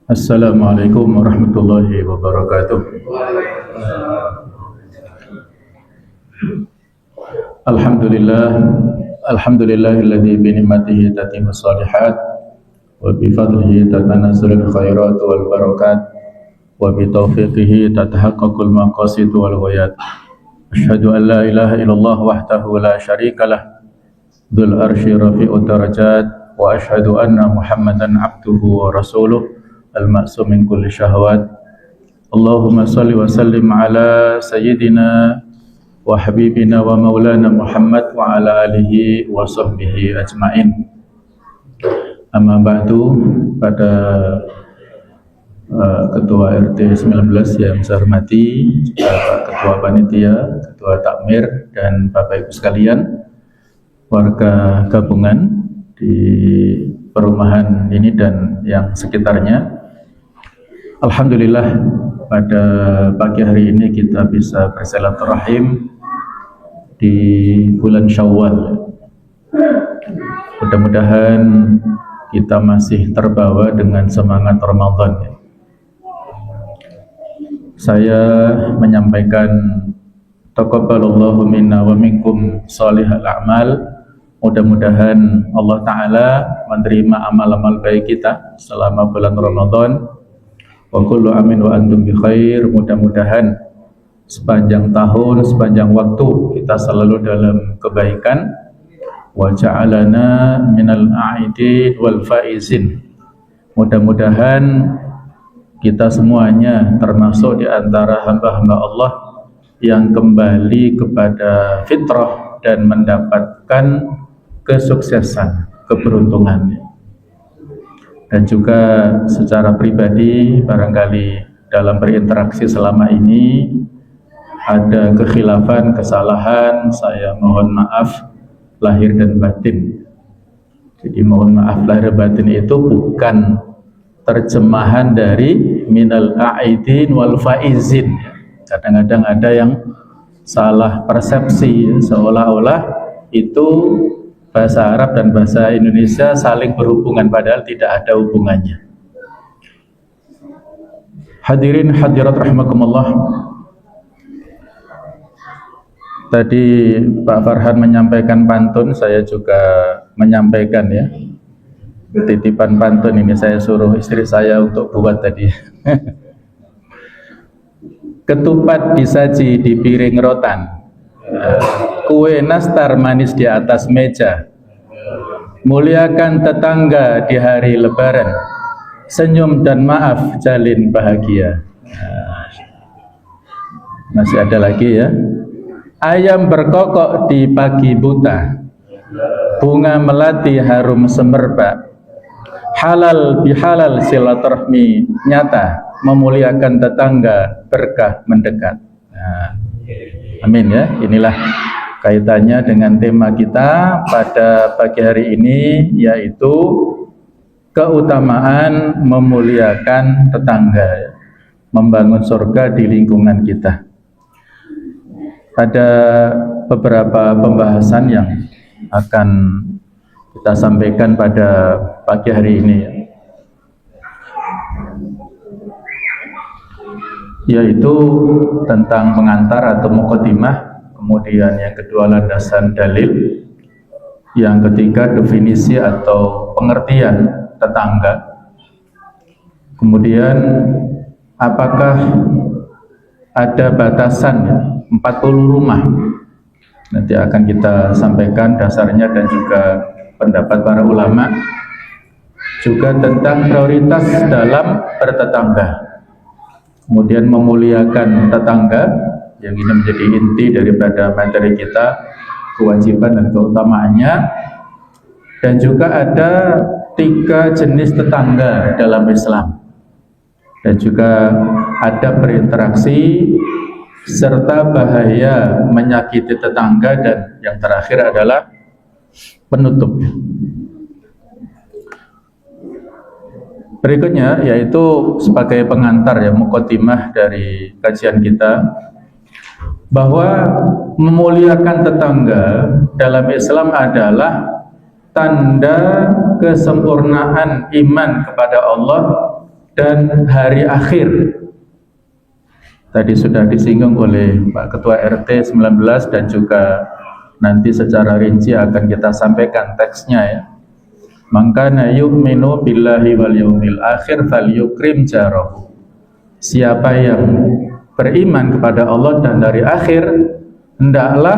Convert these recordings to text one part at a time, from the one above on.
Assalamualaikum warahmatullahi wabarakatuh. Alhamdulillah, alhamdulillahilladzi bi ni'matihi tatimmus shalihat wa bi fadlihi tatanazzalu khairat wal barakat wa bi taufiqihi tatahaqqaqul maqasid wal ghayat. Asyhadu an la ilaha illallah wahdahu la syarikalah dzul arsy rafi'ud darajat wa asyhadu anna Muhammadan abduhu wa rasuluh al-ma'sum min kulli syahwat. Allahumma salli wa sallim ala sayyidina wa habibina wa maulana Muhammad wa ala alihi wa sahbihi ajmain. Amma ba'du, pada Ketua RT 19 yang saya hormati, Pak Ketua Panitia, Ketua Takmir, dan Bapak Ibu sekalian, warga gabungan di perumahan ini dan yang sekitarnya. Alhamdulillah, pada pagi hari ini kita bisa bersilaturahim di bulan Syawal. Mudah-mudahan kita masih terbawa dengan semangat Ramadan. Saya menyampaikan taqabbalallahu minna wa minkum shalihal a'mal. Mudah-mudahan Allah Ta'ala menerima amal-amal baik kita selama bulan Ramadan. Wa kullu amin wa antum bi khair. Mudah-mudahan sepanjang tahun, sepanjang waktu kita selalu dalam kebaikan. Wa ja'alana minal a'idin wal faizin. Mudah-mudahan kita semuanya termasuk di antara hamba-hamba Allah yang kembali kepada fitrah dan mendapatkan kesuksesan, keberuntungan. Dan juga secara pribadi, barangkali dalam berinteraksi selama ini ada kekhilafan, kesalahan, saya mohon maaf lahir dan batin. Jadi mohon maaf lahir batin itu bukan terjemahan dari minal a'idin wal faizin. Kadang-kadang ada yang salah persepsi, seolah-olah itu bahasa Arab dan bahasa Indonesia saling berhubungan, padahal tidak ada hubungannya. Hadirin hadirat rahimakumullah. Tadi Pak Farhan menyampaikan pantun, saya juga menyampaikan ya. Titipan pantun ini saya suruh istri saya untuk buat tadi. Ketupat disaji di piring rotan, kue nastar manis di atas meja, muliakan tetangga di hari lebaran, senyum dan maaf jalin bahagia. Masih ada lagi ya. Ayam berkokok di pagi buta, bunga melati harum semerbak, halal bihalal silaturahmi nyata, memuliakan tetangga berkah mendekat. Amin ya. Inilah kaitannya dengan tema kita pada pagi hari ini, yaitu keutamaan memuliakan tetangga, membangun surga di lingkungan kita. Ada beberapa pembahasan yang akan kita sampaikan pada pagi hari ini, yaitu tentang pengantar atau muqaddimah, kemudian yang kedua landasan dalil, yang ketiga definisi atau pengertian tetangga, kemudian apakah ada batasan 40 rumah. Nanti akan kita sampaikan dasarnya dan juga pendapat para ulama, juga tentang prioritas dalam bertetangga, kemudian memuliakan tetangga, yang ini menjadi inti daripada materi kita, kewajiban dan keutamaannya. Dan juga ada 3 jenis tetangga dalam Islam, dan juga ada berinteraksi serta bahaya menyakiti tetangga, dan yang terakhir adalah penutup. Berikutnya yaitu sebagai pengantar ya, muqaddimah dari kajian kita, bahwa memuliakan tetangga dalam Islam adalah tanda kesempurnaan iman kepada Allah dan hari akhir. Tadi sudah disinggung oleh Pak Ketua RT 19 dan juga nanti secara rinci akan kita sampaikan teksnya ya. Mangkana yu'minu billahi wal yaumil akhir falyukrim jarahu. Siapa yang beriman kepada Allah dan hari akhir, hendaklah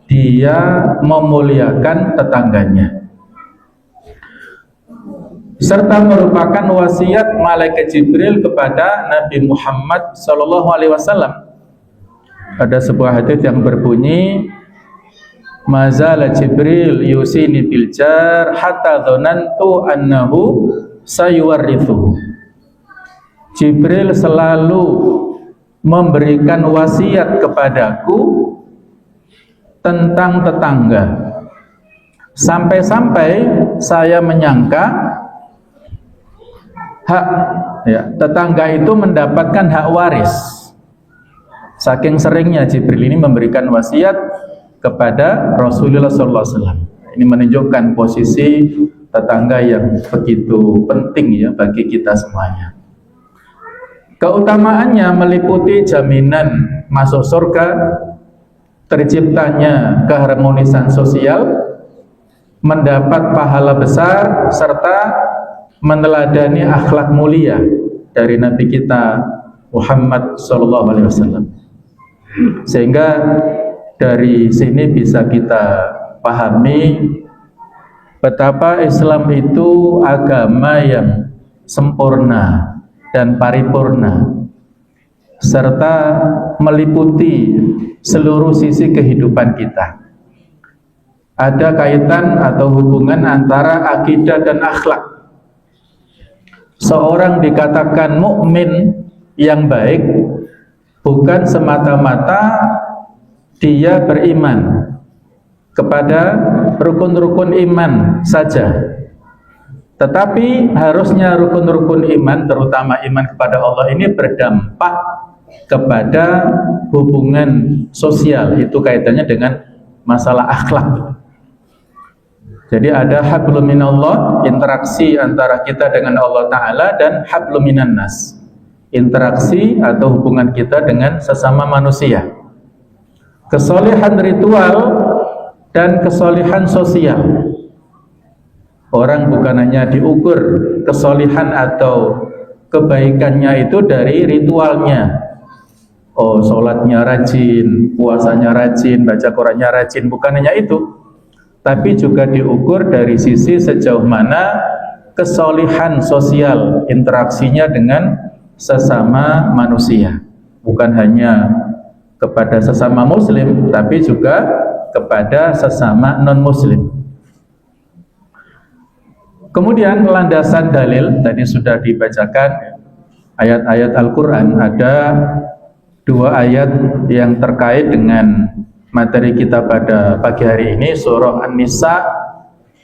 dia memuliakan tetangganya. Serta merupakan wasiat malaikat Jibril kepada Nabi Muhammad SAW. Ada sebuah hadis yang berbunyi, mazala Jibril yusini bil jar hatta dhanantu annahu sayuwarithu. Jibril selalu memberikan wasiat kepadaku tentang tetangga, sampai-sampai saya menyangka hak tetangga itu mendapatkan hak waris. Saking seringnya Jibril ini memberikan wasiat kepada Rasulullah SAW. Ini menunjukkan posisi tetangga yang begitu penting ya bagi kita semuanya. Keutamaannya meliputi jaminan masuk surga, terciptanya keharmonisan sosial, mendapat pahala besar, serta meneladani akhlak mulia dari Nabi kita Muhammad SAW. Sehingga dari sini bisa kita pahami betapa Islam itu agama yang sempurna dan paripurna, serta meliputi seluruh sisi kehidupan kita. Ada kaitan atau hubungan antara akidah dan akhlak. Seorang dikatakan mukmin yang baik bukan semata-mata dia beriman kepada rukun-rukun iman saja, tetapi harusnya rukun-rukun iman, terutama iman kepada Allah ini berdampak kepada hubungan sosial. Itu kaitannya dengan masalah akhlak. Jadi ada hablum minallah, interaksi antara kita dengan Allah Ta'ala, dan hablum minan nas, interaksi atau hubungan kita dengan sesama manusia. Kesolehan ritual dan kesolehan sosial. Orang bukan hanya diukur kesolehan atau kebaikannya itu dari ritualnya. Oh, sholatnya rajin, puasanya rajin, baca Qurannya rajin, bukan hanya itu, tapi juga diukur dari sisi sejauh mana kesolihan sosial, interaksinya dengan sesama manusia. Bukan hanya kepada sesama muslim, tapi juga kepada sesama non-muslim. Kemudian landasan dalil, tadi sudah dibacakan ayat-ayat Al-Quran. Ada dua ayat yang terkait dengan materi kita pada pagi hari ini, surah An-Nisa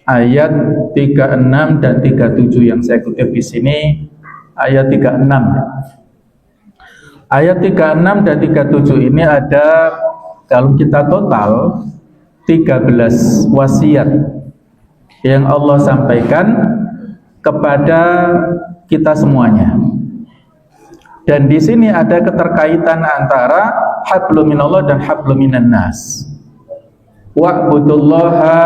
ayat 36 dan 37 yang saya kutip di sini, ayat 36. Ayat 36 dan 37 ini ada, kalau kita total 13 wasiat yang Allah sampaikan kepada kita semuanya. Dan di sini ada keterkaitan antara hablum minallah dan hablum minan nas. Wa'budullaha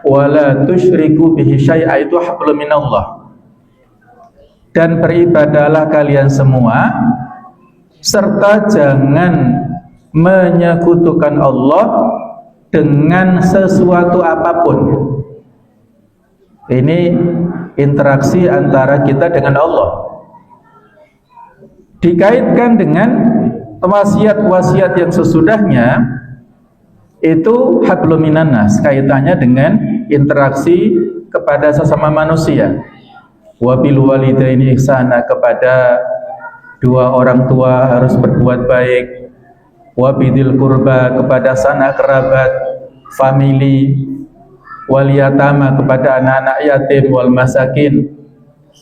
wa la tusyriku bihi syai'a, itu hablum minallah. Dan beribadalah kalian semua serta jangan menyekutukan Allah dengan sesuatu apapun. Ini interaksi antara kita dengan Allah. Dikaitkan dengan wasiat-wasiat yang sesudahnya, itu hablum minan nas, kaitannya dengan interaksi kepada sesama manusia. Wa bil walidaini ihsana, kepada dua orang tua harus berbuat baik. Wa bidil qurba, kepada sanak kerabat, famili. Wal yatama, kepada anak-anak yatim. Wal masakin,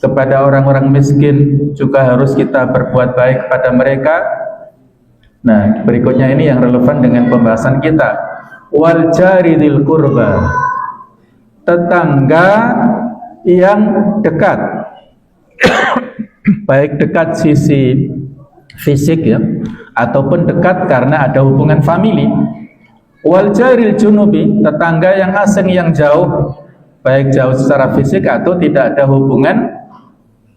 kepada orang-orang miskin juga harus kita berbuat baik kepada mereka. Nah, berikutnya ini yang relevan dengan pembahasan kita. Wal jaridil qurba, tetangga yang dekat. baik dekat sisi fisik ya, ataupun dekat karena ada hubungan famili. Wal jaril junubi, tetangga yang asing yang jauh, baik jauh secara fisik atau tidak ada hubungan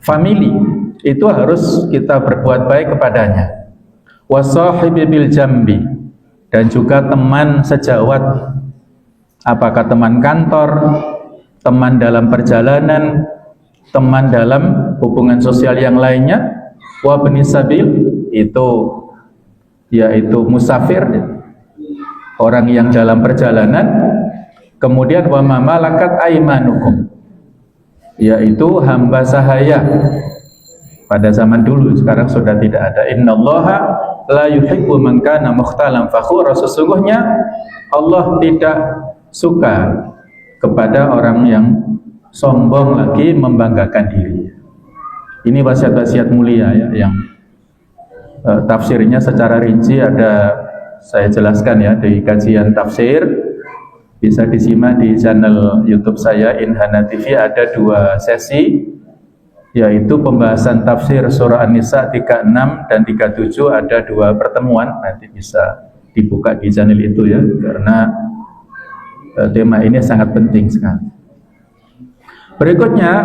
famili, itu harus kita berbuat baik kepadanya. Wasahibi bil jambi, dan juga teman sejawat, apakah teman kantor, teman dalam perjalanan, teman dalam hubungan sosial yang lainnya. Wa bani sabil, itu yaitu musafir, orang yang dalam perjalanan. Kemudian wa ma malakat aimanukum, yaitu hamba sahaya pada zaman dulu, sekarang sudah tidak ada. Innallaha la yuhibbu man kana mukhtalan fakhura, sesungguhnya Allah tidak suka kepada orang yang sombong lagi membanggakan diri. Ini wasiat-wasiat mulia ya, yang tafsirnya secara rinci ada saya jelaskan ya di kajian tafsir, bisa disimak di channel YouTube saya Inhana TV. Ada 2 sesi, yaitu pembahasan tafsir surah An-Nisa 36 dan 37, ada 2 pertemuan, nanti bisa dibuka di channel itu ya, karena tema ini sangat penting sekali. Berikutnya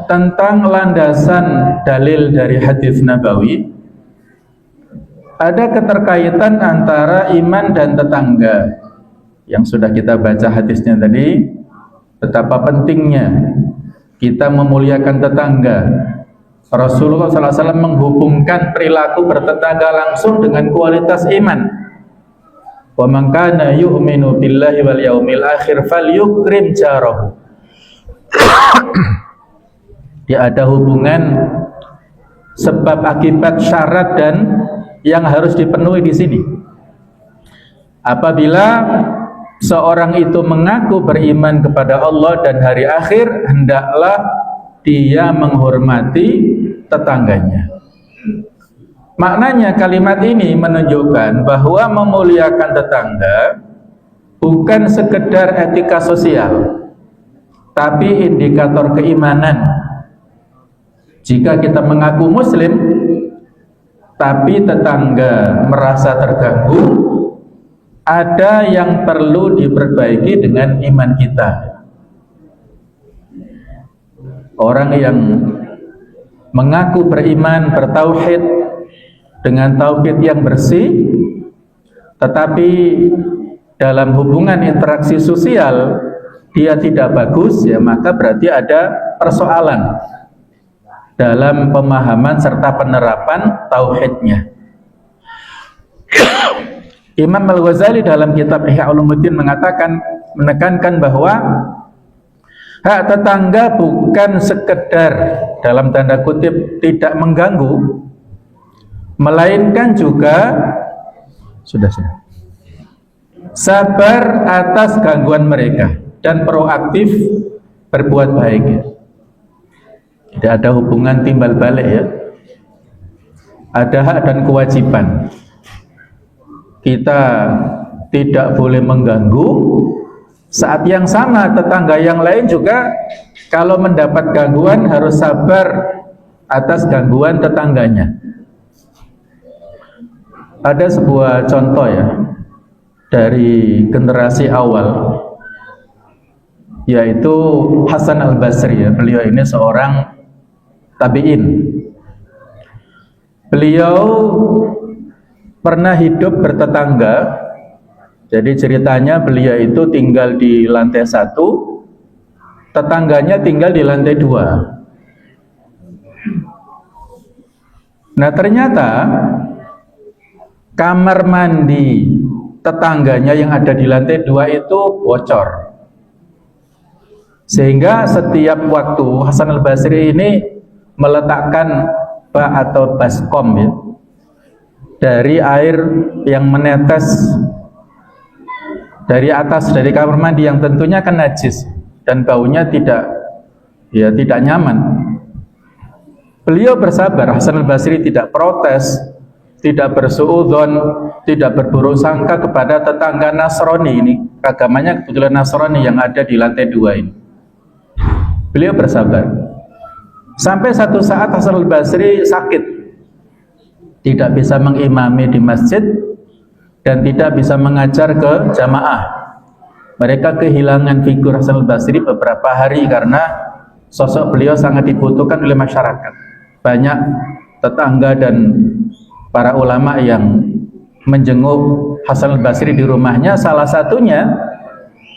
tentang landasan dalil dari hadis nabawi. Ada keterkaitan antara iman dan tetangga yang sudah kita baca hadisnya tadi, betapa pentingnya kita memuliakan tetangga. Rasulullah SAW menghubungkan perilaku bertetangga langsung dengan kualitas iman. Wa man kana yu'minu billahi wal yaumil akhir falyukrim jarahu. Dia ada hubungan sebab akibat, syarat dan yang harus dipenuhi di sini. Apabila seorang itu mengaku beriman kepada Allah dan hari akhir, hendaklah dia menghormati tetangganya. Maknanya kalimat ini menunjukkan bahwa memuliakan tetangga bukan sekedar etika sosial, tapi indikator keimanan. Jika kita mengaku muslim tapi tetangga merasa terganggu, ada yang perlu diperbaiki dengan iman kita. Orang yang mengaku beriman, bertauhid dengan tauhid yang bersih, tetapi dalam hubungan interaksi sosial dia tidak bagus, ya maka berarti ada persoalan dalam pemahaman serta penerapan tauhidnya. Imam Al-Ghazali dalam kitab Ihya Ulumuddin menekankan bahwa hak tetangga bukan sekedar dalam tanda kutip tidak mengganggu, melainkan juga sabar atas gangguan mereka dan proaktif berbuat baik. Tidak ada hubungan timbal balik ya. Ada hak dan kewajiban. Kita tidak boleh mengganggu. Saat yang sama tetangga yang lain juga kalau mendapat gangguan harus sabar atas gangguan tetangganya. Ada sebuah contoh ya dari generasi awal, yaitu Hasan Al-Basri ya. Beliau ini seorang tabi'in. Beliau pernah hidup bertetangga. Jadi ceritanya beliau itu tinggal di lantai 1, tetangganya tinggal di lantai 2. Nah ternyata kamar mandi tetangganya yang ada di lantai 2 itu bocor, sehingga setiap waktu Hasan Al-Basri ini meletakkan bak atau baskom ya, dari air yang menetes dari atas dari kamar mandi yang tentunya kan najis dan baunya tidak nyaman. Beliau bersabar. Hasan Al-Basri tidak protes, tidak bersuudzon, tidak berburuk sangka kepada tetangga Nasrani ini. Agamanya kebetulan Nasrani yang ada di lantai 2 ini. Beliau bersabar Sampai satu saat Hasan al-Basri sakit, tidak bisa mengimami di masjid dan tidak bisa mengajar ke jamaah. Mereka kehilangan figur Hasan al-Basri beberapa hari karena sosok beliau sangat dibutuhkan oleh masyarakat. Banyak tetangga dan para ulama yang menjenguk Hasan al-Basri di rumahnya. Salah satunya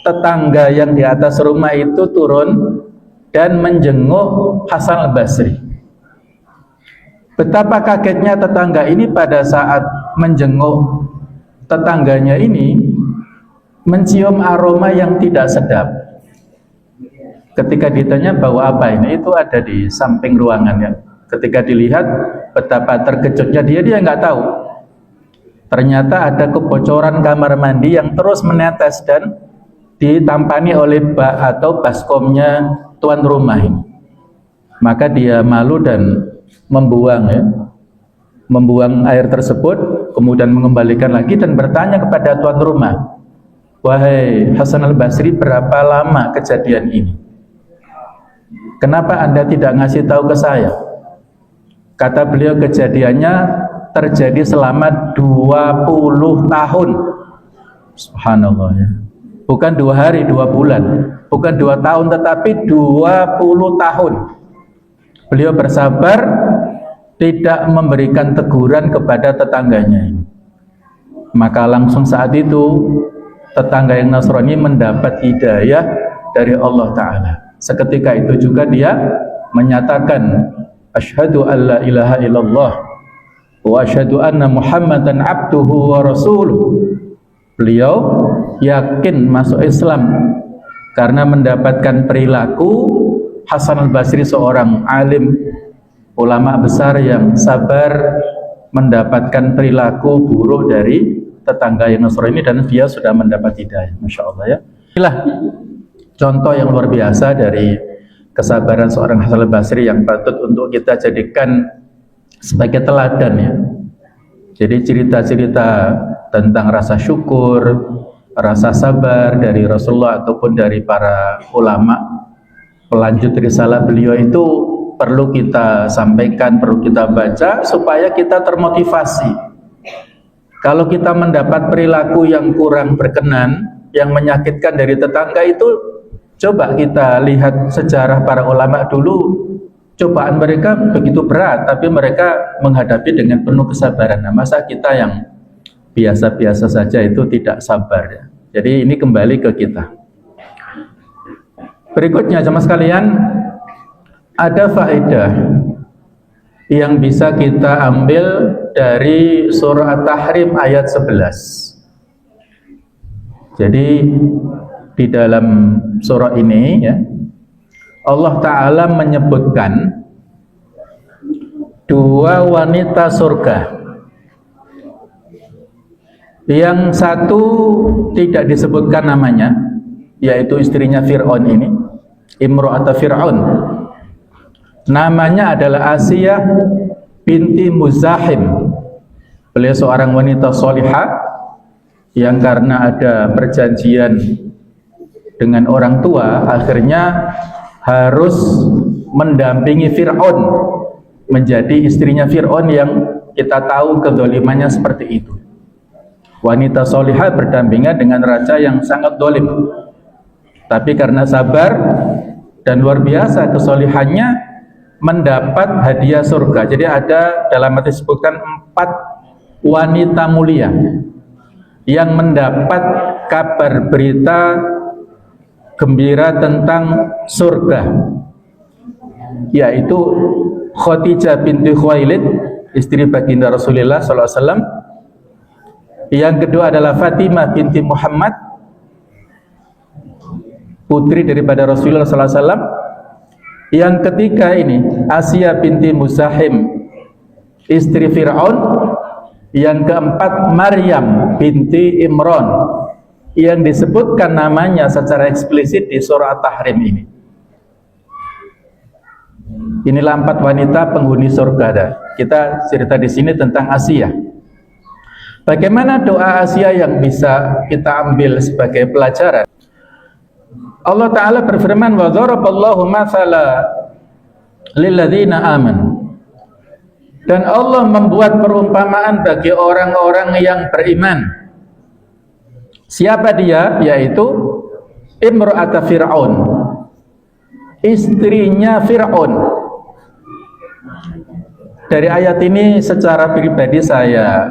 tetangga yang di atas rumah itu turun dan menjenguk Hasan al-Basri. Betapa kagetnya tetangga ini pada saat menjenguk tetangganya ini, mencium aroma yang tidak sedap. Ketika ditanya bawa apa ini, itu ada di samping ruangan ya. Ketika dilihat, betapa terkejutnya dia nggak tahu. Ternyata ada kebocoran kamar mandi yang terus menetes dan ditampani oleh bak atau baskomnya tuan rumah ini. Maka dia malu dan membuang air tersebut, kemudian mengembalikan lagi dan bertanya kepada tuan rumah, "Wahai Hasan al-Basri, berapa lama kejadian ini? Kenapa Anda tidak ngasih tahu ke saya?" Kata beliau, kejadiannya terjadi selama 20 tahun. Subhanallah ya. Bukan 2 hari, 2 bulan, bukan 2 tahun, tetapi 20 tahun. Beliau bersabar, tidak memberikan teguran kepada tetangganya. Maka langsung saat itu, tetangga yang Nasrani mendapat hidayah dari Allah Ta'ala. Seketika itu juga dia menyatakan, "Asyhadu an la ilaha illallah wa asyhadu anna Muhammadan abduhu wa rasuluh." Beliau yakin masuk Islam karena mendapatkan perilaku Hasan al-Basri, seorang alim ulama besar yang sabar mendapatkan perilaku buruk dari tetangga yang Nasrani, dan dia sudah mendapat hidayah. Masya Allah ya. Inilah contoh yang luar biasa dari kesabaran seorang Hasan al-Basri yang patut untuk kita jadikan sebagai teladan ya. Jadi cerita-cerita tentang rasa syukur, rasa sabar dari Rasulullah ataupun dari para ulama pelanjut risalah beliau itu perlu kita sampaikan, perlu kita baca supaya kita termotivasi. Kalau kita mendapat perilaku yang kurang berkenan, yang menyakitkan dari tetangga itu, coba kita lihat sejarah para ulama dulu, cobaan mereka begitu berat, tapi mereka menghadapi dengan penuh kesabaran. Nah, masa kita yang biasa-biasa saja itu tidak sabar ya. Jadi ini kembali ke kita. Berikutnya jemaah sekalian, ada faedah yang bisa kita ambil dari surah At-Tahrim ayat 11. Jadi di dalam surah ini ya, Allah Ta'ala menyebutkan 2 wanita surga. Yang satu tidak disebutkan namanya, yaitu istrinya Fir'aun ini, Imra'at Fir'aun. Namanya adalah Asiyah binti Muzahim. Beliau seorang wanita solihah yang karena ada perjanjian dengan orang tua, akhirnya harus mendampingi Fir'aun, menjadi istrinya Fir'aun yang kita tahu kedzalimannya seperti itu. Wanita solihah berdampingan dengan raja yang sangat dolim, tapi karena sabar dan luar biasa kesolihannya, mendapat hadiah surga. Jadi ada dalam hadis disebutkan 4 wanita mulia yang mendapat kabar berita gembira tentang surga, yaitu Khadijah binti Khuwailid, istri baginda Rasulullah SAW. Yang kedua adalah Fatimah binti Muhammad, putri daripada Rasulullah SAW. Yang ketiga ini Asiyah binti Muzahim, istri Fir'aun. Yang keempat Maryam binti Imran, yang disebutkan namanya secara eksplisit di surah At-Tahrim ini. Inilah 4 wanita penghuni surga. Kita cerita di sini tentang Asiyah. Bagaimana doa Asiyah yang bisa kita ambil sebagai pelajaran? Allah Ta'ala berfirman, wa dharaballahu mathala lilladzina amanu. Dan Allah membuat perumpamaan bagi orang-orang yang beriman. Siapa dia? Yaitu imra'ata Fir'aun, istrinya Fir'aun. Dari ayat ini secara pribadi saya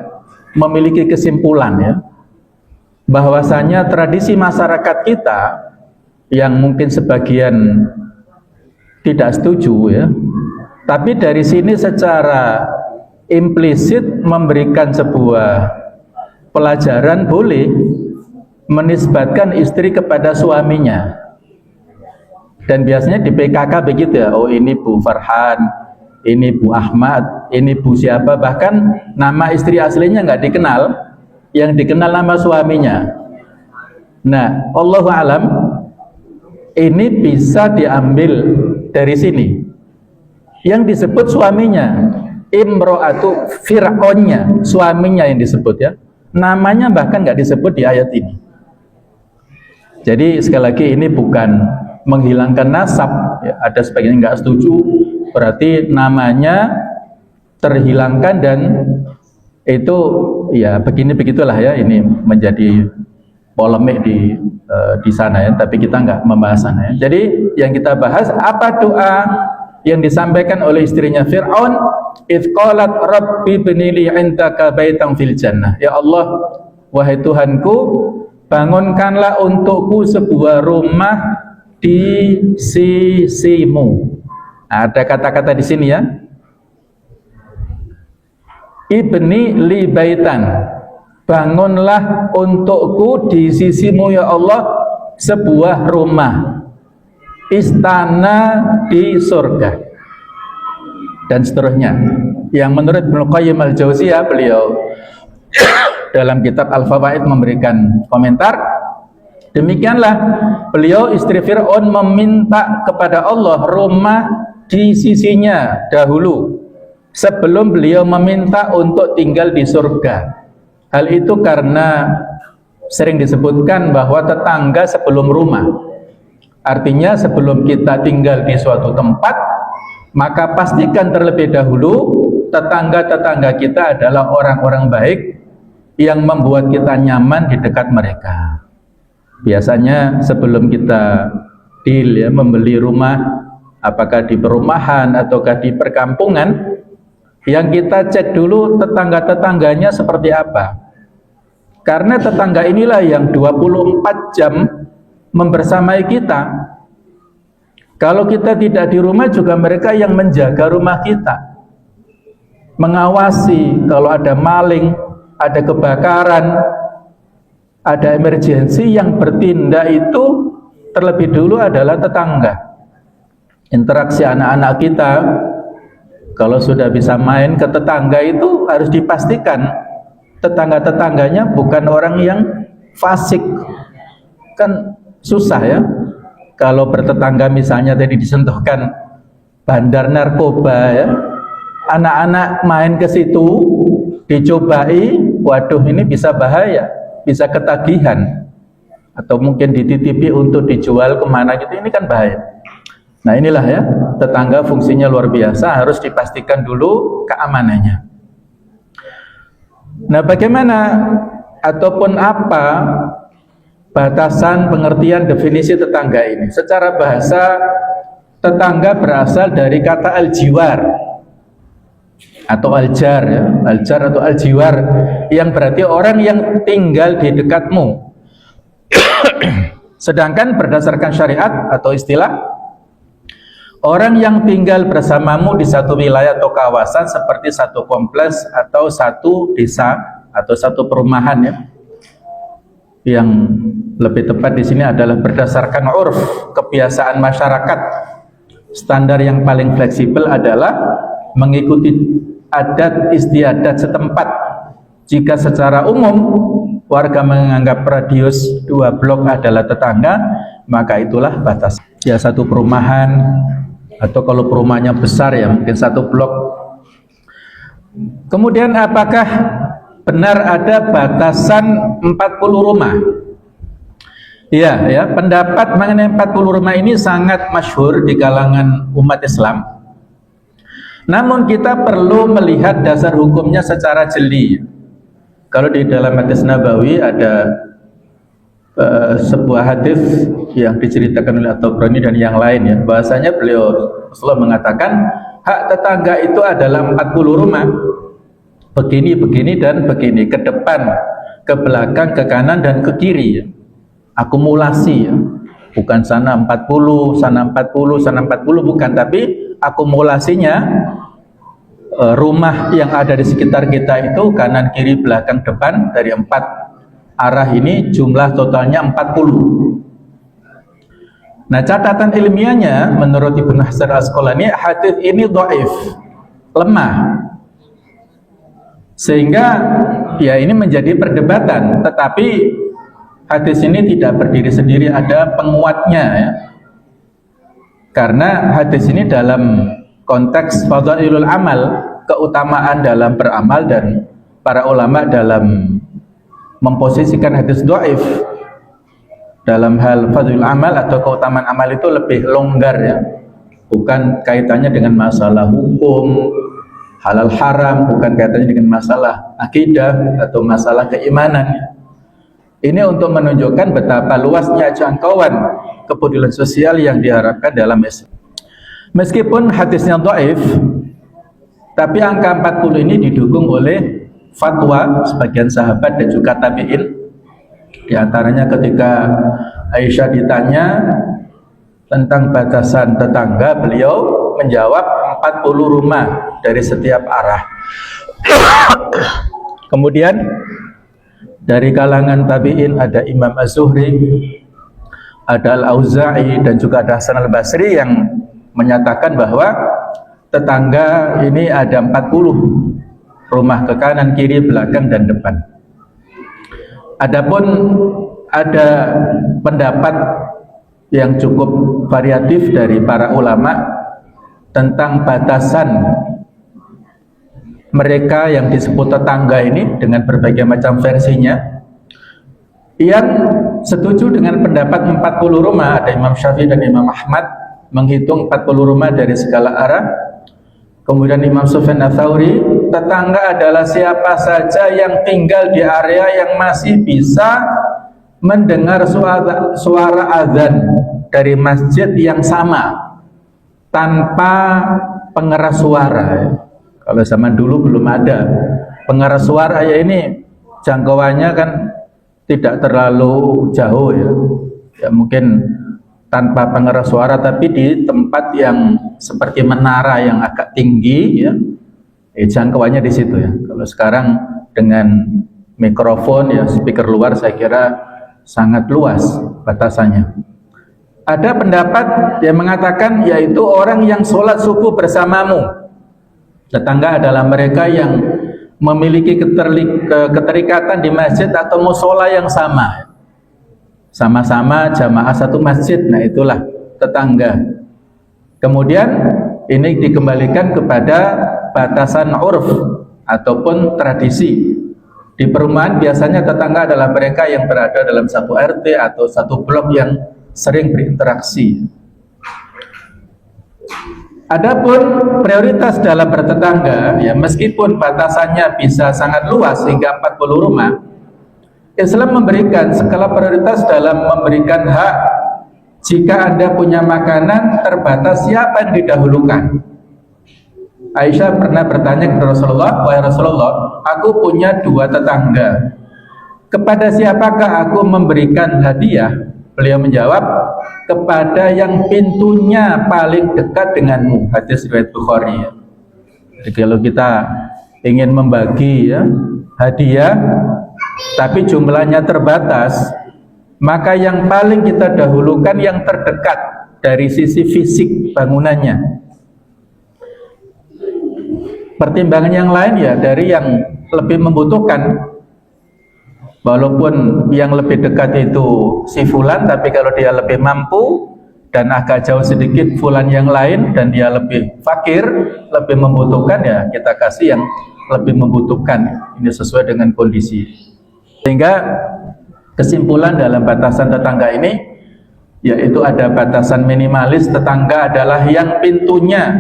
memiliki kesimpulan ya, bahwasanya tradisi masyarakat kita yang mungkin sebagian tidak setuju ya, tapi dari sini secara implisit memberikan sebuah pelajaran boleh menisbatkan istri kepada suaminya. Dan biasanya di PKK begitu ya, oh ini Bu Farhan, ini Bu Ahmad, ini Bu siapa, bahkan nama istri aslinya nggak dikenal, yang dikenal nama suaminya. Nah, Allahu alam, ini bisa diambil dari sini. Yang disebut suaminya, imro'atu Fir'aunnya, suaminya yang disebut ya. Namanya bahkan nggak disebut di ayat ini. Jadi sekali lagi ini bukan menghilangkan nasab ya, ada sebagian nggak setuju, berarti namanya terhilangkan dan itu ya begitulah ya, ini menjadi polemik di sana ya, tapi kita nggak membahas sana ya. Jadi yang kita bahas apa doa yang disampaikan oleh istrinya Fir'aun, idz qalat rabbi ibnili 'indaka baitan fil jannah. Ya Allah, wahai Tuhanku, bangunkanlah untukku sebuah rumah di sisimu. Ada kata-kata di sini ya. Ibni li baitan, bangunlah untukku di sisimu ya Allah sebuah rumah, istana di surga, dan seterusnya. Yang menurut Ibnu Qayyim al-Jauziyah, beliau dalam kitab Al-Fawaid memberikan komentar, demikianlah beliau istri Fir'aun meminta kepada Allah rumah di sisinya dahulu sebelum beliau meminta untuk tinggal di surga. Hal itu karena sering disebutkan bahwa tetangga sebelum rumah. Artinya sebelum kita tinggal di suatu tempat, maka pastikan terlebih dahulu tetangga-tetangga kita adalah orang-orang baik yang membuat kita nyaman di dekat mereka. Biasanya sebelum kita deal ya, membeli rumah, apakah di perumahan ataukah di perkampungan, yang kita cek dulu tetangga-tetangganya seperti apa. Karena tetangga inilah yang 24 jam membersamai kita. Kalau kita tidak di rumah juga mereka yang menjaga rumah kita, mengawasi kalau ada maling, ada kebakaran, ada emergensi, yang bertindak itu terlebih dulu adalah tetangga. Interaksi anak-anak kita kalau sudah bisa main ke tetangga itu harus dipastikan tetangga-tetangganya bukan orang yang fasik. Kan susah ya kalau bertetangga misalnya tadi disentuhkan bandar narkoba ya, anak-anak main ke situ dicobai, waduh ini bisa bahaya, bisa ketagihan, atau mungkin dititipi untuk dijual kemana gitu, ini kan bahaya. Nah inilah ya, tetangga fungsinya luar biasa, harus dipastikan dulu keamanannya. Nah bagaimana ataupun apa batasan pengertian definisi tetangga ini? Secara bahasa, tetangga berasal dari kata al-jiwar atau al-jar ya, al-jar atau al-jiwar, yang berarti orang yang tinggal di dekatmu. Sedangkan berdasarkan syariat atau istilah, orang yang tinggal bersamamu di satu wilayah atau kawasan seperti satu kompleks atau satu desa atau satu perumahan ya. Yang lebih tepat di sini adalah berdasarkan urf, kebiasaan masyarakat. Standar yang paling fleksibel adalah mengikuti adat istiadat setempat. Jika secara umum warga menganggap radius 2 blok adalah tetangga, maka itulah batas. Ya satu perumahan, atau kalau perumahannya besar ya mungkin satu blok. Kemudian apakah benar ada batasan 40 rumah? Ya, pendapat mengenai 40 rumah ini sangat masyhur di kalangan umat Islam. Namun kita perlu melihat dasar hukumnya secara jeli. Kalau di dalam hadis Nabawi ada sebuah hadis yang diceritakan oleh At-Tabrani dan yang lain ya, bahasanya beliau Rasulullah mengatakan hak tetangga itu adalah 40 rumah, begini, begini dan begini, ke depan, ke belakang, ke kanan dan ke kiri ya. Akumulasi ya. Bukan sana 40, sana 40, sana 40, bukan, tapi akumulasinya rumah yang ada di sekitar kita itu kanan, kiri, belakang, depan dari 4 arah ini jumlah totalnya 40. Nah, catatan ilmiahnya menurut Ibnu Hajar Al-Asqalani, hadis ini dhaif, lemah. Sehingga ya ini menjadi perdebatan, tetapi hadis ini tidak berdiri sendiri, ada penguatnya ya. Karena hadis ini dalam konteks fadhailul amal, keutamaan dalam beramal, dan para ulama dalam memposisikan hadis dhaif dalam hal fadhilul amal atau keutamaan amal itu lebih longgar ya, bukan kaitannya dengan masalah hukum halal haram, bukan kaitannya dengan masalah akidah atau masalah keimanan ya. Ini untuk menunjukkan betapa luasnya jangkauan kepedulian sosial yang diharapkan dalam Islam. Meskipun hadisnya dhaif, tapi angka 40 ini didukung oleh fatwa sebagian sahabat dan juga tabi'in. Di antaranya ketika Aisyah ditanya tentang batasan tetangga, beliau menjawab 40 rumah dari setiap arah. Kemudian dari kalangan tabi'in ada Imam Az-Zuhri, ada Al-Auza'i, dan juga ada Hasan Al-Basri yang menyatakan bahwa tetangga ini ada 40 rumah, ke kanan, kiri, belakang, dan depan. Adapun ada pendapat yang cukup variatif dari para ulama tentang batasan mereka yang disebut tetangga ini dengan berbagai macam versinya. Yang setuju dengan pendapat 40 rumah, ada Imam Syafi'i dan Imam Ahmad menghitung 40 rumah dari segala arah. Kemudian Imam Sufyan Ats-Tsauri, tetangga adalah siapa saja yang tinggal di area yang masih bisa mendengar suara azan dari masjid yang sama tanpa pengeras suara. Kalau zaman dulu belum ada pengeras suara ya, ini jangkauannya kan tidak terlalu jauh ya. Ya mungkin tanpa pengeras suara, tapi di tempat yang seperti menara yang agak tinggi ya, jangkauannya di situ ya. Kalau sekarang dengan mikrofon ya, speaker luar, saya kira sangat luas batasannya. Ada pendapat yang mengatakan yaitu orang yang sholat subuh bersamamu. Tetangga adalah mereka yang memiliki keterikatan di masjid atau musola yang sama. Sama-sama jamaah satu masjid, nah itulah tetangga. Kemudian ini dikembalikan kepada batasan urf ataupun tradisi. Di perumahan biasanya tetangga adalah mereka yang berada dalam satu RT atau satu blok yang sering berinteraksi. Adapun prioritas dalam bertetangga ya, meskipun batasannya bisa sangat luas hingga 40 rumah, Islam memberikan skala prioritas dalam memberikan hak. Jika Anda punya makanan terbatas, siapa yang didahulukan? Aisyah pernah bertanya kepada Rasulullah, "Wahai Rasulullah, aku punya 2 tetangga. Kepada siapakah aku memberikan hadiah?" Beliau menjawab, "Kepada yang pintunya paling dekat denganmu." Hadis riwayat Bukhari ya. Jadi kalau kita ingin membagi ya, hadiah tapi jumlahnya terbatas, maka yang paling kita dahulukan yang terdekat dari sisi fisik bangunannya. Pertimbangan yang lain ya dari yang lebih membutuhkan. Walaupun yang lebih dekat itu si fulan, tapi kalau dia lebih mampu dan agak jauh sedikit fulan yang lain dan dia lebih fakir, lebih membutuhkan, ya kita kasih yang lebih membutuhkan. Ini sesuai dengan kondisi. Sehingga kesimpulan dalam batasan tetangga ini yaitu ada batasan minimalis. Tetangga adalah yang pintunya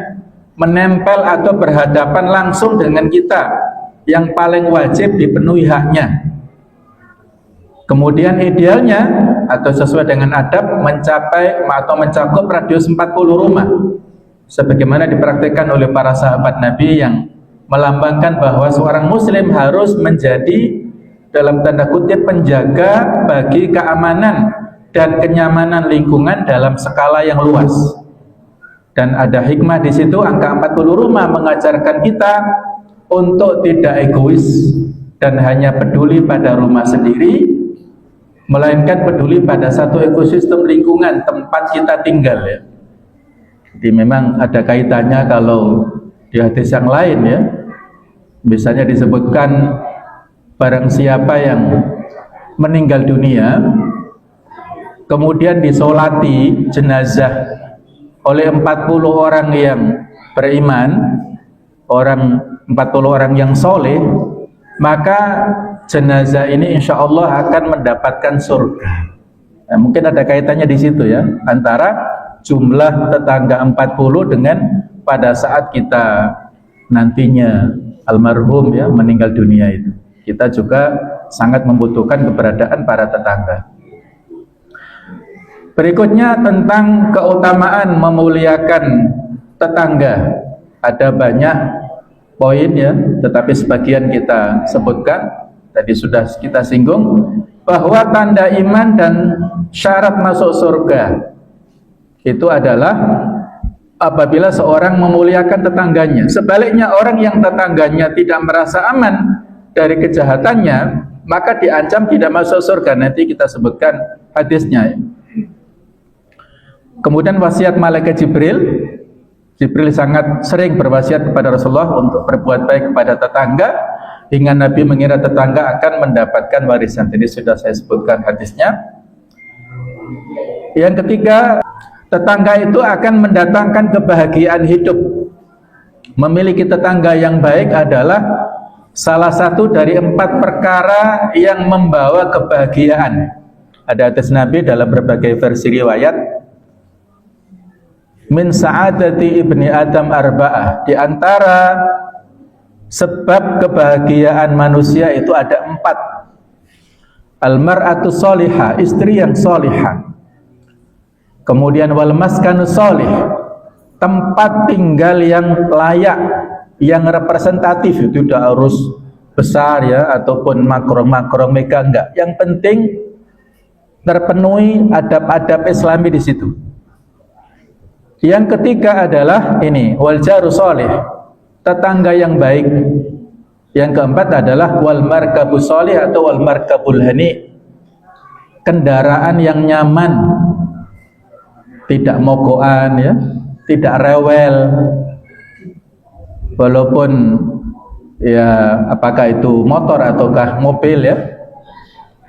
menempel atau berhadapan langsung dengan kita, yang paling wajib dipenuhi haknya. Kemudian idealnya atau sesuai dengan adab mencapai atau mencakup radius 40 rumah, sebagaimana dipraktikkan oleh para sahabat Nabi yang melambangkan bahwa seorang muslim harus menjadi dalam tanda kutip penjaga bagi keamanan dan kenyamanan lingkungan dalam skala yang luas. Dan ada hikmah di situ, angka 40 rumah mengajarkan kita untuk tidak egois dan hanya peduli pada rumah sendiri, melainkan peduli pada satu ekosistem lingkungan tempat kita tinggal ya. Jadi memang ada kaitannya kalau di hadis yang lain ya, misalnya disebutkan barang siapa yang meninggal dunia kemudian disolati jenazah oleh 40 orang yang beriman, 40 orang yang soleh, maka jenazah ini insya Allah akan mendapatkan surga. Nah, mungkin ada kaitannya di situ ya, antara jumlah tetangga 40 dengan pada saat kita nantinya almarhum ya meninggal dunia itu. Kita juga sangat membutuhkan keberadaan para tetangga. Berikutnya tentang keutamaan memuliakan tetangga. Ada banyak poin ya, tetapi sebagian kita sebutkan. Tadi sudah kita singgung bahwa tanda iman dan syarat masuk surga itu adalah apabila seorang memuliakan tetangganya. Sebaliknya orang yang tetangganya tidak merasa aman dari kejahatannya, maka diancam tidak masuk surga. Nanti kita sebutkan hadisnya. Kemudian wasiat malaikat Jibril. Jibril sangat sering berwasiat kepada Rasulullah untuk berbuat baik kepada tetangga, hingga Nabi mengira tetangga akan mendapatkan warisan. Jadi sudah saya sebutkan hadisnya. Yang ketiga, tetangga itu akan mendatangkan kebahagiaan hidup. Memiliki tetangga yang baik adalah salah satu dari 4 perkara yang membawa kebahagiaan. Ada hadis Nabi dalam berbagai versi riwayat, min sa'adati ibni Adam arba'ah, di antara sebab kebahagiaan manusia itu ada 4. Al-mar'atu sholihah, istri yang sholihah. Kemudian wal maskanu sholih, tempat tinggal yang layak, yang representatif. Itu tidak harus besar ya, ataupun makro-makro mega, enggak. Yang penting terpenuhi adab-adab Islami di situ. Yang ketiga adalah ini, wal jaru sholih, tetangga yang baik. Yang keempat adalah wal markabu sholih atau wal markabul hani, kendaraan yang nyaman, tidak mogokan ya, tidak rewel, walaupun ya apakah itu motor ataukah mobil ya,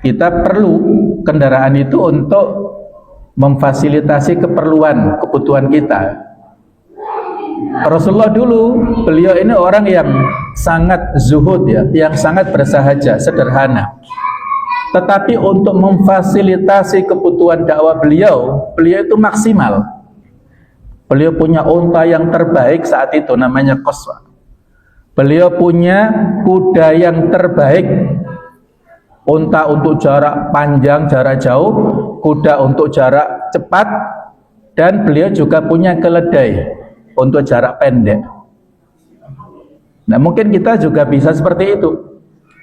kita perlu kendaraan itu untuk memfasilitasi kebutuhan kita. Rasulullah dulu, beliau ini orang yang sangat zuhud ya, yang sangat bersahaja, sederhana. Tetapi untuk memfasilitasi kebutuhan dakwah beliau itu maksimal. Beliau punya unta yang terbaik saat itu, namanya Qaswa. Beliau punya kuda yang terbaik, unta untuk jarak panjang, jarak jauh, kuda untuk jarak cepat, dan beliau juga punya keledai untuk jarak pendek. Nah, mungkin kita juga bisa seperti itu.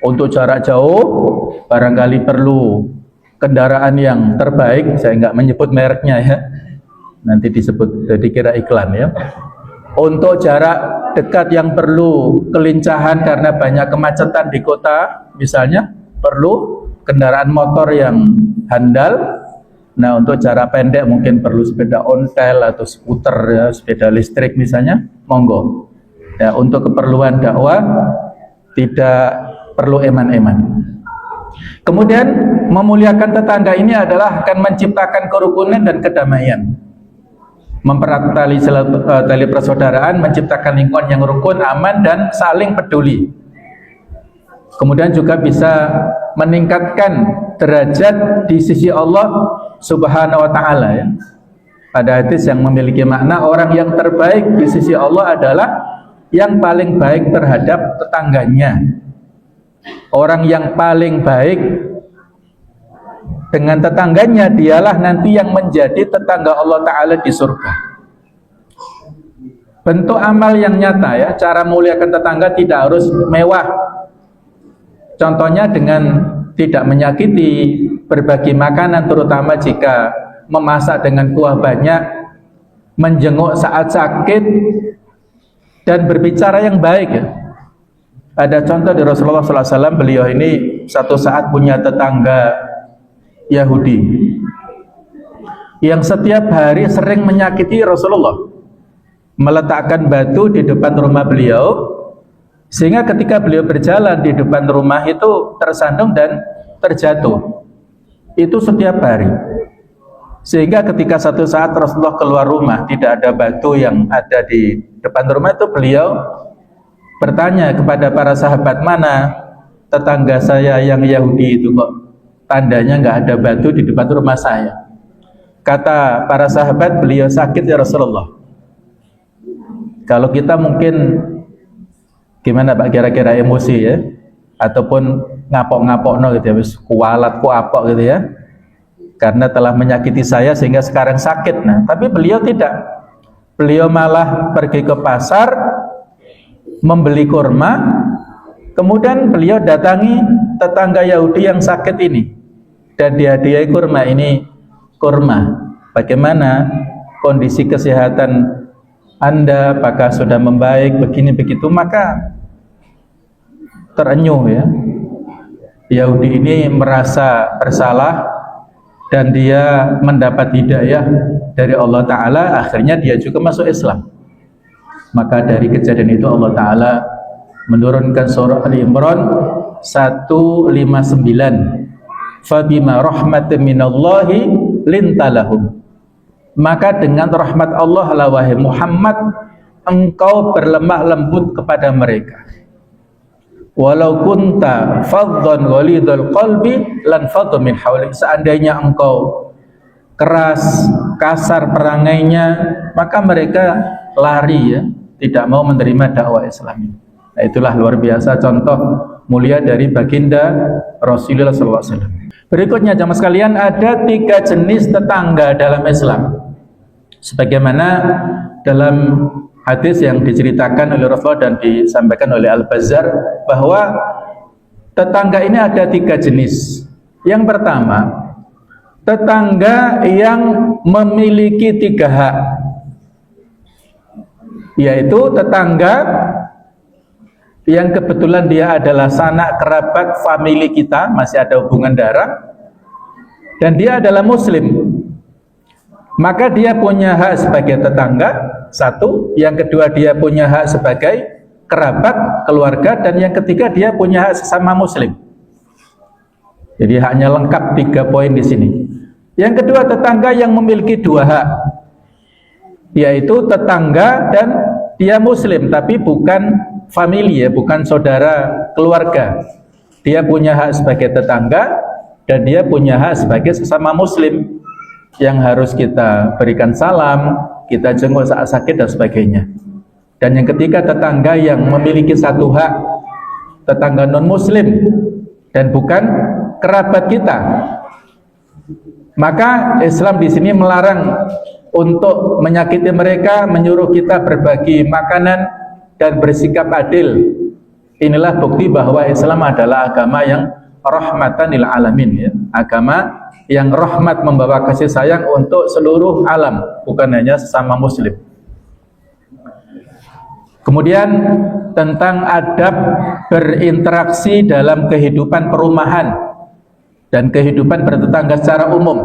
Untuk jarak jauh, barangkali perlu kendaraan yang terbaik. Saya nggak menyebut mereknya ya, nanti disebut dikira iklan ya. Untuk jarak dekat yang perlu kelincahan karena banyak kemacetan di kota, misalnya perlu kendaraan motor yang handal. Nah, untuk jarak pendek mungkin perlu sepeda ontel atau skuter ya, sepeda listrik misalnya, monggo. Ya, untuk keperluan dakwah tidak perlu eman-eman. Kemudian memuliakan tetangga ini adalah akan menciptakan kerukunan dan kedamaian, mempererat tali persaudaraan, menciptakan lingkungan yang rukun, aman, dan saling peduli. Kemudian juga bisa meningkatkan derajat di sisi Allah Subhanahu wa ta'ala ya. Pada hadis yang memiliki makna, orang yang terbaik di sisi Allah adalah yang paling baik terhadap tetangganya. Orang yang paling baik dengan tetangganya, dialah nanti yang menjadi tetangga Allah Ta'ala di surga. Bentuk amal yang nyata ya, cara muliakan tetangga tidak harus mewah. Contohnya dengan tidak menyakiti, berbagi makanan, terutama jika memasak dengan kuah banyak, menjenguk saat sakit, dan berbicara yang baik ya. Ada contoh di Rasulullah SAW, beliau ini satu saat punya tetangga Yahudi yang setiap hari sering menyakiti Rasulullah, meletakkan batu di depan rumah beliau, sehingga ketika beliau berjalan di depan rumah itu tersandung dan terjatuh. Itu setiap hari. Sehingga ketika satu saat Rasulullah keluar rumah, tidak ada batu yang ada di depan rumah itu, beliau bertanya kepada para sahabat, mana tetangga saya yang Yahudi itu kok tandanya nggak ada batu di depan rumah saya. Kata para sahabat, beliau sakit ya Rasulullah. Kalau kita mungkin gimana Pak, kira-kira emosi ya, ataupun ngapok-ngapokno gitu ya, wis kualat ku apok gitu ya, karena telah menyakiti saya sehingga sekarang sakit. Nah, tapi beliau tidak. Beliau malah pergi ke pasar membeli kurma, kemudian beliau datangi tetangga Yahudi yang sakit ini dan dihadiahi kurma. Ini kurma, bagaimana kondisi kesehatan Anda, apakah sudah membaik, begini begitu. Maka terenyuh ya, Yahudi ini merasa bersalah dan dia mendapat hidayah dari Allah Ta'ala, akhirnya dia juga masuk Islam. Maka dari kejadian itu Allah Ta'ala menurunkan surah Al-Imran 159, fabima rahmatin minallahi lintalahum, maka dengan rahmat Allah lah wahai Muhammad, engkau berlemah lembut kepada mereka. Walau kunta faddan ghalidul qalbi lan faddu min hawlik, seandainya engkau keras, kasar perangainya, maka mereka lari ya, tidak mau menerima dakwah Islam. Nah, itulah luar biasa contoh mulia dari baginda Rasulullah SAW. Berikutnya jamaah sekalian, ada 3 jenis tetangga dalam Islam. Sebagaimana dalam hadis yang diceritakan oleh Rasulullah dan disampaikan oleh Al-Bazzar, bahwa tetangga ini ada 3 jenis. Yang pertama, tetangga yang memiliki 3 hak, yaitu tetangga yang kebetulan dia adalah sanak kerabat famili kita, masih ada hubungan darah, dan dia adalah muslim, maka dia punya hak sebagai tetangga, satu. Yang kedua, dia punya hak sebagai kerabat, keluarga, dan yang ketiga, dia punya hak sesama muslim. Jadi haknya lengkap, 3 poin di sini. Yang kedua, tetangga yang memiliki 2 hak, yaitu tetangga dan dia muslim tapi bukan famili ya, bukan saudara keluarga. Dia punya hak sebagai tetangga dan dia punya hak sebagai sesama muslim yang harus kita berikan salam, kita jenguk saat sakit dan sebagainya. Dan yang ketiga, tetangga yang memiliki 1 hak, tetangga non muslim dan bukan kerabat kita. Maka Islam di sini melarang untuk menyakiti mereka, menyuruh kita berbagi makanan dan bersikap adil. Inilah bukti bahwa Islam adalah agama yang rahmatan lil alamin ya. Agama yang rahmat, membawa kasih sayang untuk seluruh alam, bukan hanya sesama muslim. Kemudian tentang adab berinteraksi dalam kehidupan perumahan dan kehidupan bertetangga secara umum.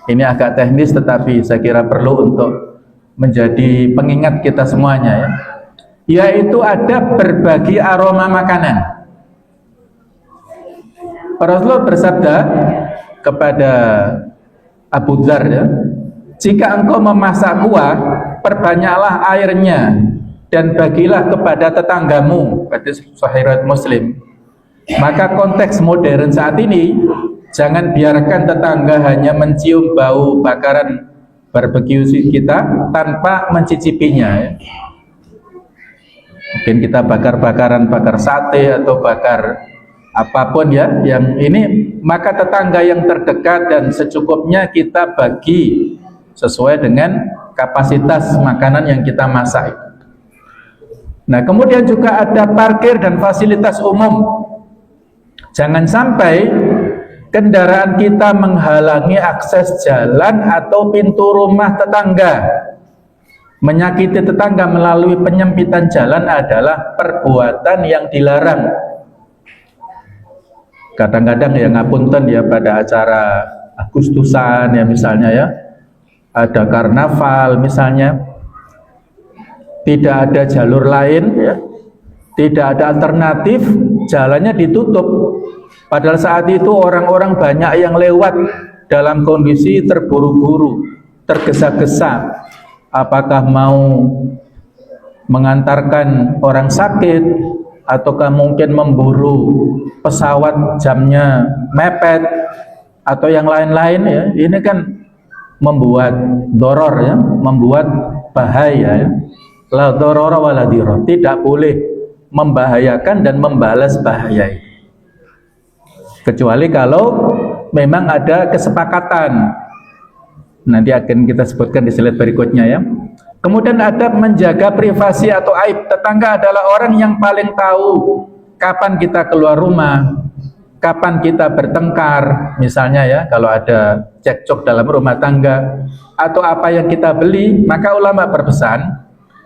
Ini agak teknis tetapi saya kira perlu untuk menjadi pengingat kita semuanya ya. Yaitu adab berbagi aroma makanan. Rasulullah bersabda kepada Abu Dzar ya, jika engkau memasak kuah, perbanyaklah airnya dan bagilah kepada tetanggamu. Hadis Sahih riwayat Muslim. Maka konteks modern saat ini, jangan biarkan tetangga hanya mencium bau bakaran barbecue kita tanpa mencicipinya ya. Mungkin kita bakar sate atau bakar apapun ya yang ini, maka tetangga yang terdekat dan secukupnya kita bagi sesuai dengan kapasitas makanan yang kita masak. Nah, kemudian juga ada parkir dan fasilitas umum. Jangan sampai kendaraan kita menghalangi akses jalan atau pintu rumah tetangga. Menyakiti tetangga melalui penyempitan jalan adalah perbuatan yang dilarang. Kadang-kadang ya ngapunten ya, pada acara Agustusan ya misalnya ya, ada karnaval misalnya, tidak ada jalur lain ya, tidak ada alternatif, jalannya ditutup. Padahal saat itu orang-orang banyak yang lewat dalam kondisi terburu-buru, tergesa-gesa. Apakah mau mengantarkan orang sakit, ataukah mungkin memburu pesawat jamnya mepet, atau yang lain-lain ya. Ini kan membuat doror ya, membuat bahaya ya. La dorora wala diror, tidak boleh membahayakan dan membalas bahaya itu. Kecuali kalau memang ada kesepakatan. Nanti akan kita sebutkan di slide berikutnya ya. Kemudian ada menjaga privasi atau aib. Tetangga adalah orang yang paling tahu kapan kita keluar rumah, kapan kita bertengkar, misalnya ya, kalau ada cekcok dalam rumah tangga atau apa yang kita beli. Maka ulama berpesan,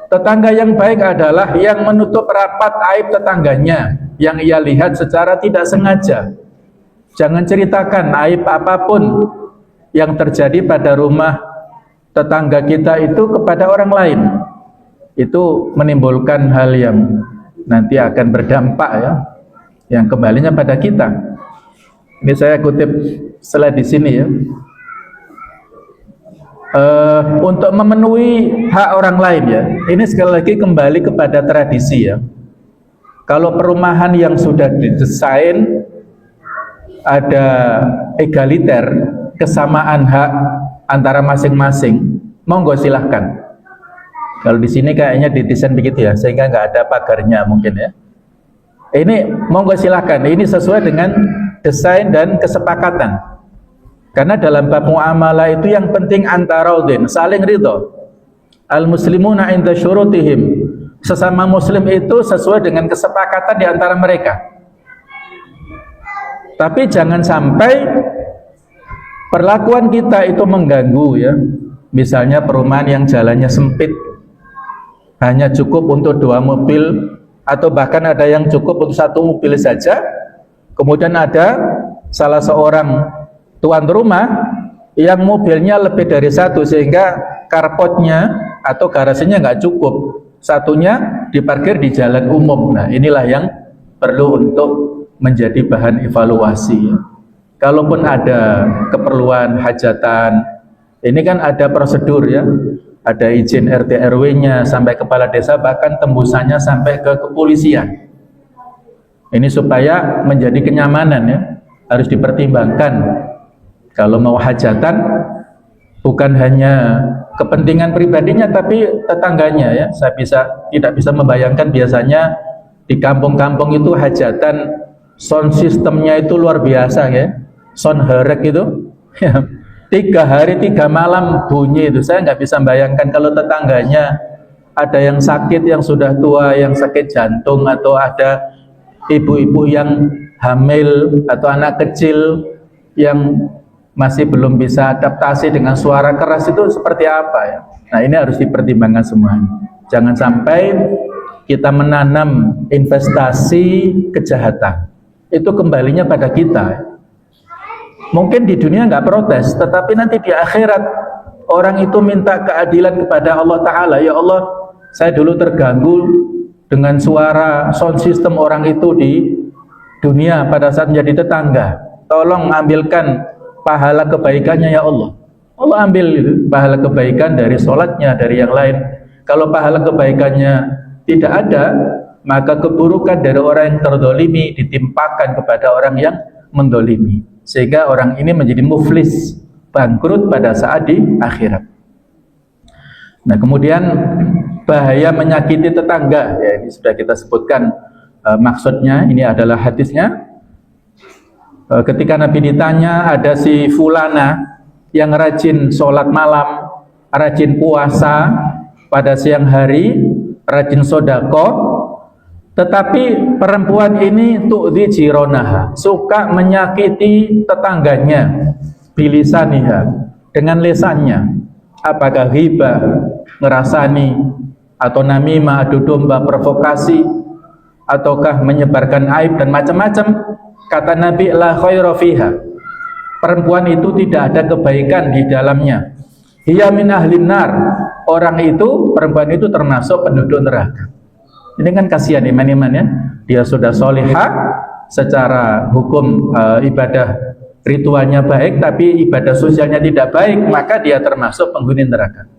tetangga yang baik adalah yang menutup rapat aib tetangganya yang ia lihat secara tidak sengaja. Jangan ceritakan aib apapun yang terjadi pada rumah tetangga kita itu kepada orang lain. Itu menimbulkan hal yang nanti akan berdampak ya, yang kembalinya pada kita. Ini saya kutip slide di sini ya. Untuk memenuhi hak orang lain ya, ini sekali lagi kembali kepada tradisi ya. Kalau perumahan yang sudah didesain ada egaliter, kesamaan hak antara masing-masing, monggo silahkan. Kalau di sini kayaknya didesain begitu ya, sehingga nggak ada pagarnya mungkin ya. Ini monggo silahkan, ini sesuai dengan desain dan kesepakatan. Karena dalam bab muamalah itu yang penting antarodin, saling ridho. Al muslimuna inda syurutihim, sesama muslim itu sesuai dengan kesepakatan di antara mereka. Tapi jangan sampai perlakuan kita itu mengganggu ya. Misalnya perumahan yang jalannya sempit, hanya cukup untuk 2 mobil, atau bahkan ada yang cukup untuk 1 mobil saja. Kemudian ada salah seorang tuan rumah yang mobilnya lebih dari 1, sehingga carportnya atau garasinya nggak cukup, satunya diparkir di jalan umum. Nah, inilah yang perlu untuk menjadi bahan evaluasi ya. Kalaupun ada keperluan hajatan, ini kan ada prosedur ya, ada izin RT RW-nya sampai kepala desa, bahkan tembusannya sampai ke kepolisian. Ini supaya menjadi kenyamanan ya, harus dipertimbangkan. Kalau mau hajatan, bukan hanya kepentingan pribadinya, tapi tetangganya ya. Saya tidak bisa membayangkan, biasanya di kampung-kampung itu hajatan sound systemnya itu luar biasa ya. Sound herek itu 3 hari 3 malam bunyi itu. Saya nggak bisa bayangkan kalau tetangganya ada yang sakit, yang sudah tua, yang sakit jantung, atau ada ibu-ibu yang hamil atau anak kecil yang masih belum bisa adaptasi dengan suara keras, itu seperti apa ya. Nah, ini harus dipertimbangkan semuanya. Jangan sampai kita menanam investasi kejahatan, itu kembalinya pada kita. Mungkin di dunia nggak protes, tetapi nanti di akhirat orang itu minta keadilan kepada Allah Ta'ala. Ya Allah, saya dulu terganggu dengan suara sound system orang itu di dunia pada saat menjadi tetangga. Tolong ambilkan pahala kebaikannya ya Allah. Allah ambil itu, pahala kebaikan dari sholatnya, dari yang lain. Kalau pahala kebaikannya tidak ada, maka keburukan dari orang yang terdolimi ditimpakan kepada orang yang mendolimi, sehingga orang ini menjadi muflis, bangkrut pada saat di akhirat. Nah, kemudian bahaya menyakiti tetangga, ya ini sudah kita sebutkan maksudnya. Ini adalah hadisnya. Ketika Nabi ditanya, ada si fulana yang rajin sholat malam, rajin puasa pada siang hari, rajin sodako, tetapi perempuan ini tu'dhi jironaha, suka menyakiti tetangganya, bilisaniha, dengan lesannya. Apakah ghibah, ngerasani, atau namimah, adu domba, provokasi, ataukah menyebarkan aib dan macam-macam. Kata Nabi, la khaira fiha, perempuan itu tidak ada kebaikan di dalamnya. Hiya min ahlin nar, orang itu, perempuan itu termasuk penduduk neraka. Ini kan kasihan iman-iman ya, dia sudah solihah secara hukum ibadah ritualnya baik, tapi ibadah sosialnya tidak baik, maka dia termasuk penghuni neraka.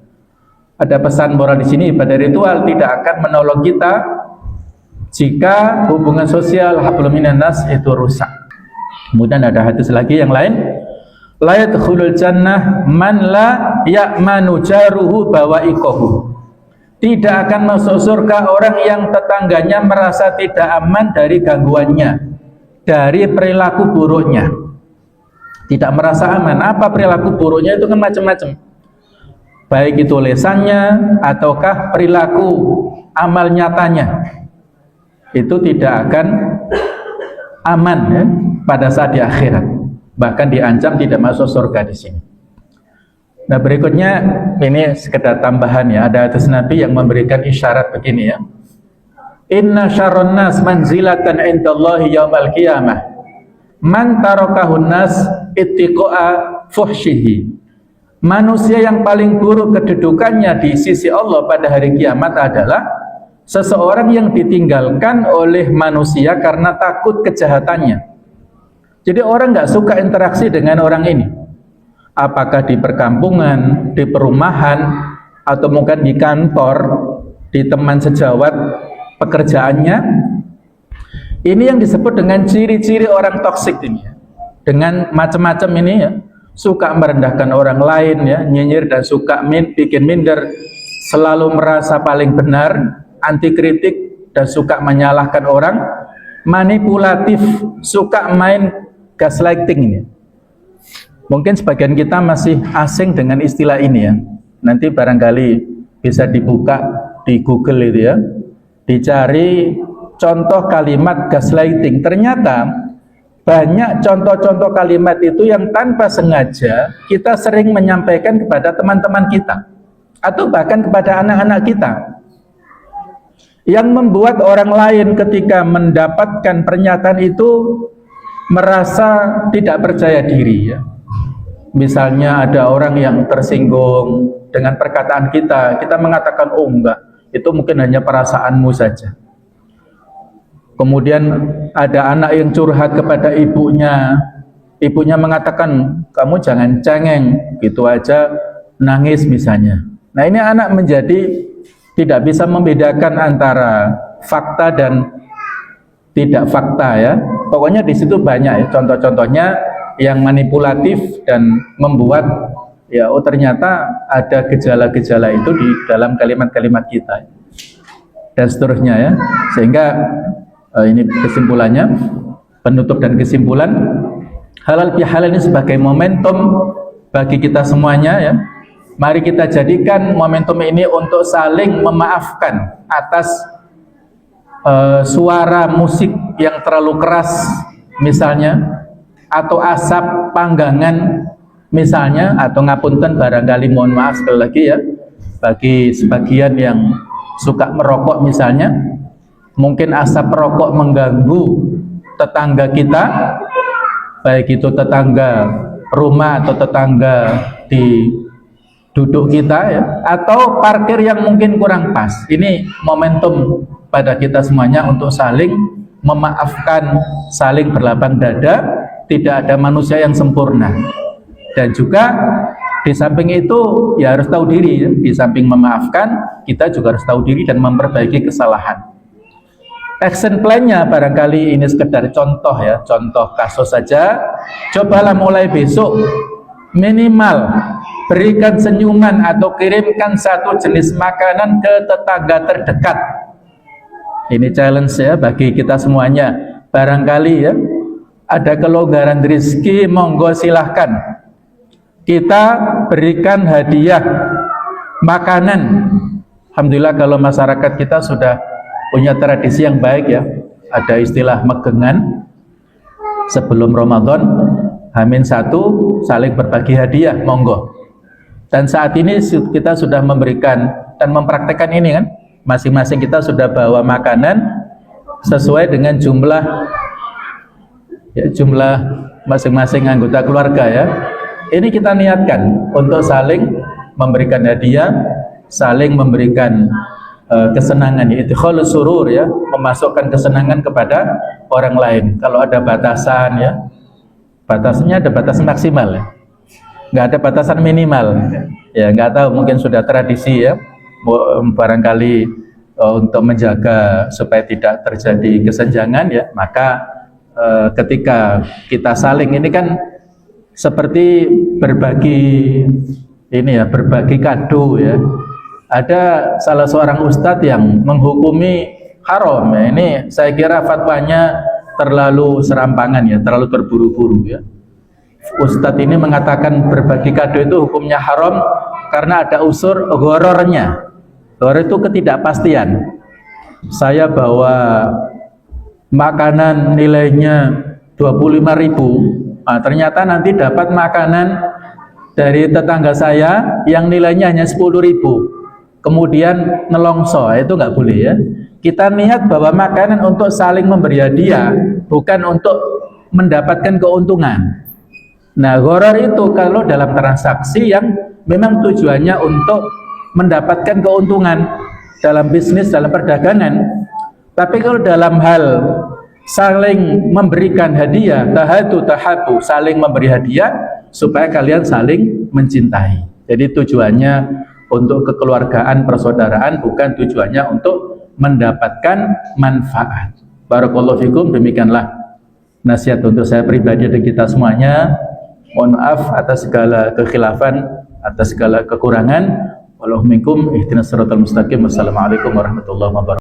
Ada pesan moral di sini, ibadah ritual tidak akan menolong kita jika hubungan sosial hablum minan nas itu rusak. Kemudian ada hadis lagi yang lain, la yadkhulul jannah man la ya'manu jaruhu bawa'iqahu. Tidak akan masuk surga orang yang tetangganya merasa tidak aman dari gangguannya, dari perilaku buruknya. Tidak merasa aman. Apa perilaku buruknya? Itu kan macam-macam, baik itu lesannya ataukah perilaku amal nyatanya. Itu tidak akan aman ya, pada saat di akhirat, bahkan diancam tidak masuk surga di sini. Nah, berikutnya ini sekedar tambahan ya, ada hadis Nabi yang memberikan isyarat begini ya. Inna syarrun nas manzilatan indallahi yaumal qiyamah man tarakahun nas ittiqa'a fuhsyihi. Manusia yang paling buruk kedudukannya di sisi Allah pada hari kiamat adalah seseorang yang ditinggalkan oleh manusia karena takut kejahatannya. Jadi orang nggak suka interaksi dengan orang ini, apakah di perkampungan, di perumahan, atau mungkin di kantor, di teman sejawat pekerjaannya. Ini yang disebut dengan ciri-ciri orang toksik ini ya. Dengan macam-macam ini ya, suka merendahkan orang lain ya, nyinyir dan suka bikin minder, selalu merasa paling benar, anti kritik dan suka menyalahkan orang, manipulatif, suka main gaslighting ini. Mungkin sebagian kita masih asing dengan istilah ini ya. Nanti barangkali bisa dibuka di Google itu ya, dicari contoh kalimat gaslighting. Ternyata banyak contoh-contoh kalimat itu yang tanpa sengaja kita sering menyampaikan kepada teman-teman kita atau bahkan kepada anak-anak kita, yang membuat orang lain ketika mendapatkan pernyataan itu merasa tidak percaya diri ya. Misalnya ada orang yang tersinggung dengan perkataan kita, kita mengatakan, oh enggak, itu mungkin hanya perasaanmu saja. Kemudian ada anak yang curhat kepada ibunya, ibunya mengatakan, kamu jangan cengeng, gitu aja nangis misalnya. Nah, ini anak menjadi tidak bisa membedakan antara fakta dan tidak fakta ya. Pokoknya di situ banyak ya contoh-contohnya yang manipulatif dan membuat ya, oh ternyata ada gejala-gejala itu di dalam kalimat-kalimat kita dan seterusnya ya. Sehingga ini kesimpulannya, penutup dan kesimpulan, halal bihalal ini sebagai momentum bagi kita semuanya ya. Mari kita jadikan momentum ini untuk saling memaafkan atas suara musik yang terlalu keras misalnya, atau asap panggangan misalnya, atau ngapunten barangkali, mohon maaf sekali lagi ya, bagi sebagian yang suka merokok misalnya, mungkin asap rokok mengganggu tetangga kita, baik itu tetangga rumah atau tetangga di duduk kita ya, atau parkir yang mungkin kurang pas. Ini momentum pada kita semuanya untuk saling memaafkan, saling berlapang dada. Tidak ada manusia yang sempurna. Dan juga di samping itu ya harus tahu diri ya. Di samping memaafkan, kita juga harus tahu diri dan memperbaiki kesalahan. Action plan-nya barangkali ini sekedar contoh ya, contoh kasus saja. Cobalah mulai besok minimal berikan senyuman atau kirimkan satu jenis makanan ke tetangga terdekat. Ini challenge ya bagi kita semuanya. Barangkali ya ada kelonggaran rezeki, monggo silahkan kita berikan hadiah makanan. Alhamdulillah kalau masyarakat kita sudah punya tradisi yang baik ya. Ada istilah megengan sebelum Ramadan, H-1 saling berbagi hadiah, monggo. Dan saat ini kita sudah memberikan dan mempraktekkan ini kan, masing-masing kita sudah bawa makanan sesuai dengan jumlah masing-masing anggota keluarga ya. Ini kita niatkan untuk saling memberikan hadiah, saling memberikan kesenangan, yaitu idkhalus surur ya, memasukkan kesenangan kepada orang lain. Kalau ada batasan ya, batasnya ada batasan maksimal ya, nggak ada batasan minimal ya. Nggak tahu, mungkin sudah tradisi ya, barangkali untuk menjaga supaya tidak terjadi kesenjangan ya, maka ketika kita saling, ini kan seperti berbagi ini ya, berbagi kado ya. Ada salah seorang ustadz yang menghukumi haram ya. Ini saya kira fatwanya terlalu serampangan ya, terlalu terburu-buru ya. Ustadz ini mengatakan berbagi kado itu hukumnya haram karena ada unsur ghorornya. Ghoror itu ketidakpastian. Saya bawa makanan nilainya 25.000, nah, ternyata nanti dapat makanan dari tetangga saya yang nilainya hanya 10.000. Kemudian nelongso, itu nggak boleh ya. Kita niat bahwa makanan untuk saling memberi hadiah, bukan untuk mendapatkan keuntungan. Nah, gharar itu kalau dalam transaksi yang memang tujuannya untuk mendapatkan keuntungan dalam bisnis, dalam perdagangan. Tapi kalau dalam hal saling memberikan hadiah, tahabu, saling memberi hadiah supaya kalian saling mencintai. Jadi tujuannya untuk kekeluargaan, persaudaraan, bukan tujuannya untuk mendapatkan manfaat. Barakallahu fikum. Demikianlah nasihat untuk saya pribadi dan kita semuanya. Mohon maaf atas segala kekhilafan, atas segala kekurangan. Wallahu minkum ihdinas siratal mustaqim. Wassalamualaikum warahmatullahi wabarakatuh.